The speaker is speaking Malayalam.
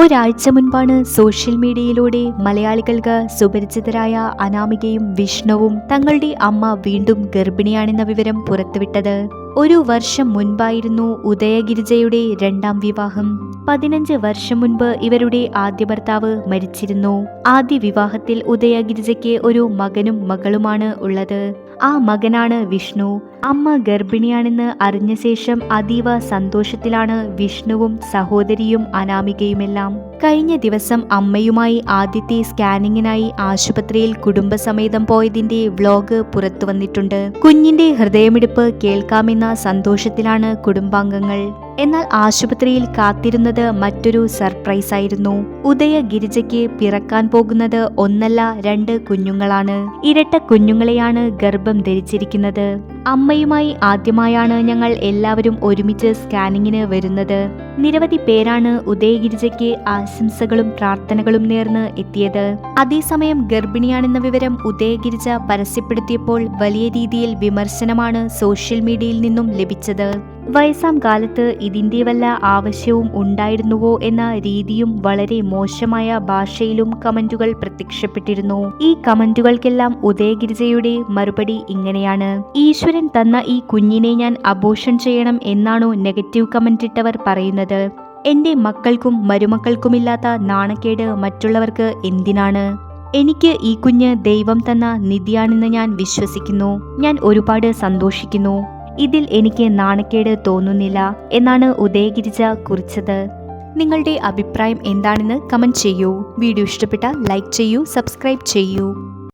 ഒരാഴ്ച മുൻപാണ് സോഷ്യൽ മീഡിയയിലൂടെ മലയാളികൾക്ക് സുപരിചിതരായ അനാമികയും വിഷ്ണുവും തങ്ങളുടെ അമ്മ വീണ്ടും ഗർഭിണിയാണെന്ന വിവരം പുറത്തുവിട്ടത്. ഒരു വർഷം മുൻപായിരുന്നു ഉദയഗിരിജയുടെ രണ്ടാം വിവാഹം. 15 വർഷം മുൻപ് ഇവരുടെ ആദ്യ ഭർത്താവ് മരിച്ചിരുന്നു. ആദ്യ വിവാഹത്തിൽ ഉദയഗിരിജയ്ക്ക് ഒരു മകനും മകളുമാണ് ഉള്ളത്. ആ മകനാണ് വിഷ്ണു. അമ്മ ഗർഭിണിയാണെന്ന് അറിഞ്ഞ ശേഷം അതീവ സന്തോഷത്തിലാണ് വിഷ്ണുവും സഹോദരിയും അനാമികയുമെല്ലാം. കഴിഞ്ഞ ദിവസം അമ്മയുമായി ആദ്യത്തെ സ്കാനിങ്ങിനായി ആശുപത്രിയിൽ കുടുംബസമേതം പോയതിന്റെ വ്ലോഗ് പുറത്തു വന്നിട്ടുണ്ട്. കുഞ്ഞിന്റെ ഹൃദയമിടിപ്പ് കേൾക്കാമെന്ന സന്തോഷത്തിലാണ് കുടുംബാംഗങ്ങൾ. എന്നാൽ ആശുപത്രിയിൽ കാത്തിരുന്നത് മറ്റൊരു സർപ്രൈസ് ആയിരുന്നു. ഉദയഗിരിജയ്ക്ക് പിറക്കാൻ പോകുന്നത് ഒന്നല്ല 2 കുഞ്ഞുങ്ങളാണ്. ഇരട്ട കുഞ്ഞുങ്ങളെയാണ് ഗർഭം ധരിച്ചിരിക്കുന്നത്. അമ്മയുമായി ആദ്യമായാണ് ഞങ്ങൾ എല്ലാവരും ഒരുമിച്ച് സ്കാനിങ്ങിന് വരുന്നത്. നിരവധി പേരാണ് ഉദയഗിരിജയ്ക്ക് ആശംസകളും പ്രാർത്ഥനകളും നേർന്ന് എത്തിയത്. അതേസമയം ഗർഭിണിയാണെന്ന വിവരം ഉദയഗിരിജ പരസ്യപ്പെടുത്തിയപ്പോൾ വലിയ രീതിയിൽ വിമർശനമാണ് സോഷ്യൽ മീഡിയയിൽ നിന്നും ലഭിച്ചത്. വയസ്സാം കാലത്ത് ഇതിന്റെ വല്ല ആവശ്യവും ഉണ്ടായിരുന്നുവോ എന്ന രീതിയും വളരെ മോശമായ ഭാഷയിലും കമന്റുകൾ പ്രത്യക്ഷപ്പെട്ടിരുന്നു. ഈ കമന്റുകൾക്കെല്ലാം ഉദയഗിരിജയുടെ മറുപടി ഇങ്ങനെയാണ്: ഈശ്വരൻ തന്ന ഈ കുഞ്ഞിനെ ഞാൻ അബോർഷൻ ചെയ്യണം എന്നാണോ നെഗറ്റീവ് കമന്റ് ഇട്ടവർ പറയുന്നത്? എന്റെ മക്കൾക്കും മരുമക്കൾക്കുമില്ലാത്ത നാണക്കേട് മറ്റുള്ളവർക്ക് എന്തിനാണ്? എനിക്ക് ഈ കുഞ്ഞ് ദൈവം തന്ന നിധിയാണെന്ന് ഞാൻ വിശ്വസിക്കുന്നു. ഞാൻ ഒരുപാട് സന്തോഷിക്കുന്നു. ഇതിൽ എനിക്ക് നാണക്കേട് തോന്നുന്നില്ല എന്നാണ് ഉദയഗിരിജ കുറിച്ചത്. നിങ്ങളുടെ അഭിപ്രായം എന്താണെന്ന് കമന്റ് ചെയ്യൂ. വീഡിയോ ഇഷ്ടപ്പെട്ടാൽ ലൈക്ക് ചെയ്യൂ, സബ്സ്ക്രൈബ് ചെയ്യൂ.